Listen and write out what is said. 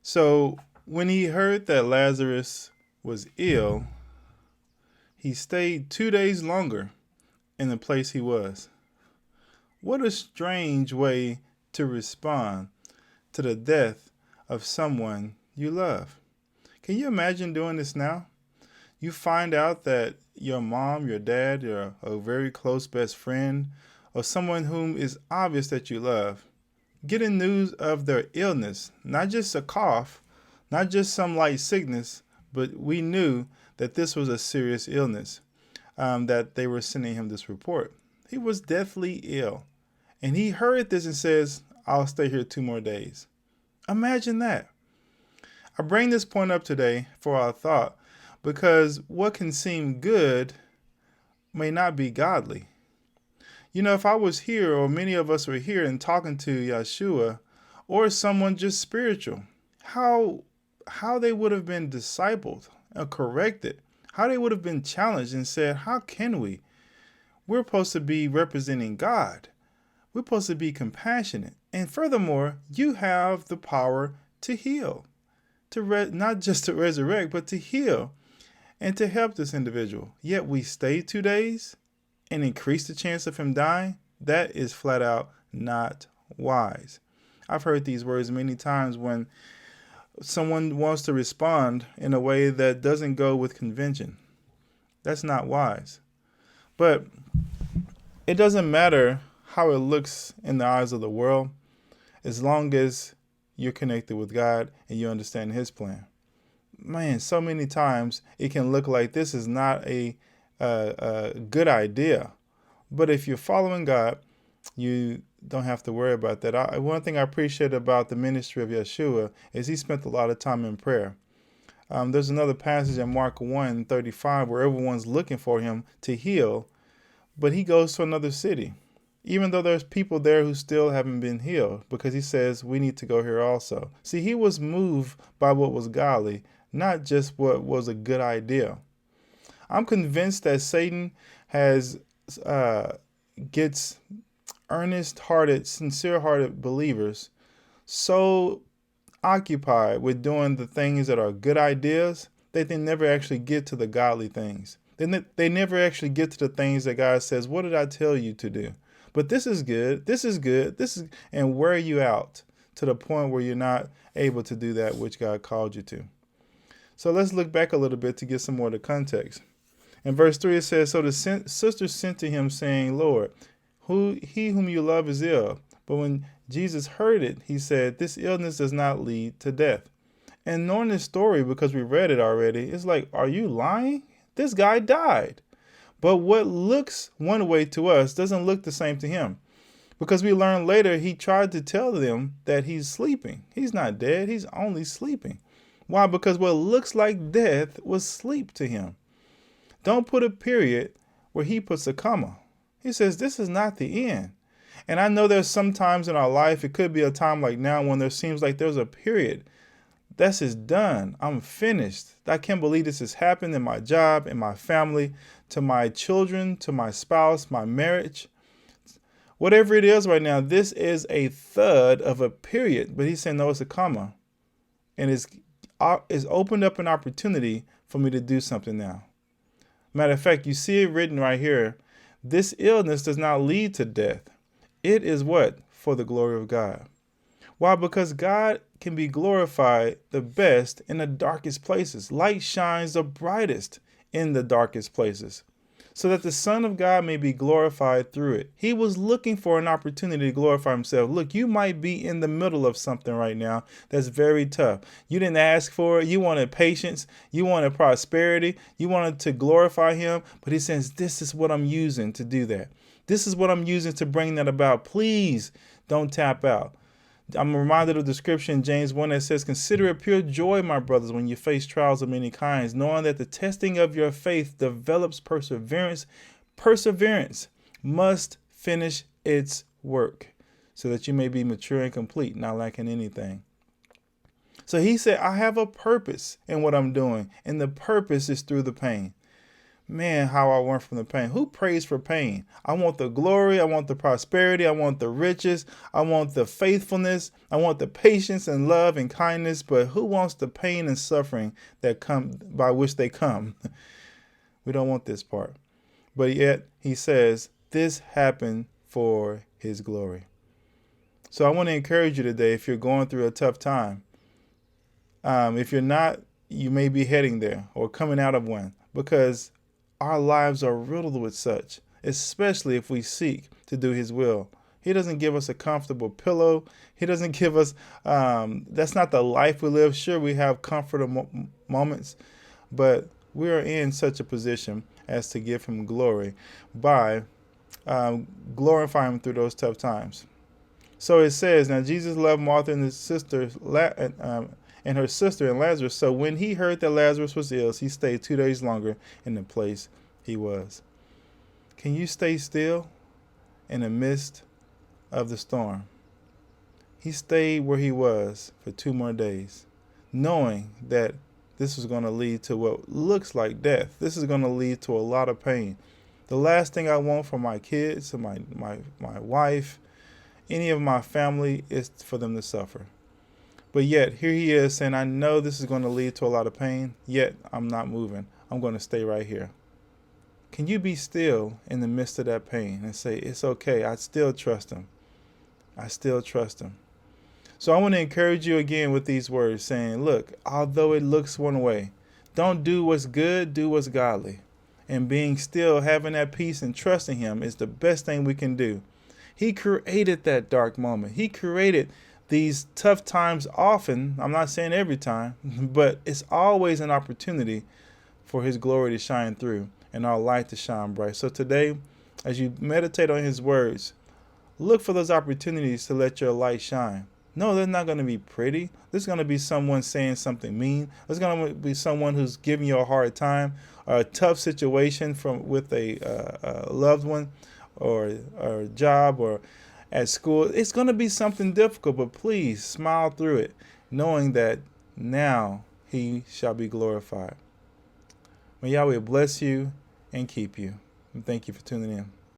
So when he heard that Lazarus was ill, he stayed 2 days longer in the place he was. What a strange way to respond to the death of someone you love. Can you imagine doing this now? You find out that your mom, your dad, your a very close best friend, or someone whom is obvious that you love, getting news of their illness, not just a cough, not just some light sickness, but we knew that this was a serious illness, that they were sending him this report. He was deathly ill. And he heard this and says, I'll stay here 2 more days. Imagine that. I bring this point up today for our thought because what can seem good may not be godly. You know, if I was here, or many of us were here and talking to Yeshua, or someone just spiritual, how they would have been discipled or corrected, how they would have been challenged and said, how can we? We're supposed to be representing God. We're supposed to be compassionate. And furthermore, you have the power to heal, not just to resurrect, but to heal and to help this individual. Yet we stay 2 days and increase the chance of him dying. That is flat out not wise. I've heard these words many times when someone wants to respond in a way that doesn't go with convention. That's not wise. But it doesn't matter how it looks in the eyes of the world, as long as you're connected with God and you understand his plan. Man, so many times it can look like this is not a good idea. But if you're following God, you don't have to worry about that. One thing I appreciate about the ministry of Yeshua is he spent a lot of time in prayer. There's another passage in Mark 1:35 where everyone's looking for him to heal, but he goes to another city, even though there's people there who still haven't been healed, because he says we need to go here also. See, he was moved by what was godly, not just what was a good idea. I'm convinced that Satan gets earnest-hearted, sincere-hearted believers so occupied with doing the things that are good ideas that they never actually get to the godly things. They never actually get to the things that God says, what did I tell you to do? But this is good, and wear you out to the point where you're not able to do that which God called you to. So let's look back a little bit to get some more of the context. In verse 3 it says, so the sisters sent to him saying, Lord, he whom you love is ill. But when Jesus heard it, he said, this illness does not lead to death. And knowing this story, because we read it already, it's like, are you lying? This guy died. But what looks one way to us doesn't look the same to him. Because we learn later he tried to tell them that he's sleeping. He's not dead. He's only sleeping. Why? Because what looks like death was sleep to him. Don't put a period where he puts a comma. He says this is not the end. And I know there's some times in our life, it could be a time like now when there seems like there's a period. This is done. I'm finished. I can't believe this has happened in my job, in my family, to my children, to my spouse, my marriage. Whatever it is right now, this is a thud of a period. But he's saying, no, it's a comma. And it's opened up an opportunity for me to do something now. Matter of fact, you see it written right here. This illness does not lead to death. It is what? For the glory of God. Why? Because God can be glorified the best in the darkest places. Light shines the brightest in the darkest places, so that the Son of God may be glorified through it. He was looking for an opportunity to glorify himself. Look, you might be in the middle of something right now that's very tough. You didn't ask for it. You wanted patience. You wanted prosperity. You wanted to glorify him. But he says, this is what I'm using to do that. This is what I'm using to bring that about. Please don't tap out. I'm reminded of the scripture in James 1 that says, consider it pure joy, my brothers, when you face trials of many kinds, knowing that the testing of your faith develops perseverance. Perseverance must finish its work so that you may be mature and complete, not lacking anything. So he said, I have a purpose in what I'm doing, and the purpose is through the pain. Man, how I run from the pain. Who prays for pain? I want the glory. I want the prosperity. I want the riches. I want the faithfulness. I want the patience and love and kindness. But who wants the pain and suffering that come by which they come? We don't want this part. But yet he says this happened for his glory. So I want to encourage you today, if you're going through a tough time, if you're not, you may be heading there or coming out of one, because our lives are riddled with such, especially if we seek to do his will. He doesn't give us a comfortable pillow. He doesn't give us, that's not the life we live. Sure, we have comfortable moments, but we are in such a position as to give him glory by glorifying him through those tough times. So it says, now Jesus loved Martha and his sister, and her sister and Lazarus. So when he heard that Lazarus was ill, he stayed 2 days longer in the place he was. Can you stay still in the midst of the storm? He stayed where he was for 2 more days, knowing that this was going to lead to what looks like death. This is going to lead to a lot of pain. The last thing I want for my kids, my wife, any of my family is for them to suffer. But yet, here he is saying, I know this is going to lead to a lot of pain, yet I'm not moving. I'm going to stay right here. Can you be still in the midst of that pain and say, it's okay, I still trust him. I still trust him. So I want to encourage you again with these words, saying, look, although it looks one way, don't do what's good, do what's godly. And being still, having that peace and trusting him is the best thing we can do. He created that dark moment. He created these tough times often. I'm not saying every time, but it's always an opportunity for his glory to shine through and our light to shine bright. So today, as you meditate on his words, look for those opportunities to let your light shine. No, they're not going to be pretty. There's going to be someone saying something mean. There's going to be someone who's giving you a hard time, a tough situation with a loved one or a job or at school. It's going to be something difficult, but please smile through it, knowing that now he shall be glorified. May Yahweh bless you and keep you. And thank you for tuning in.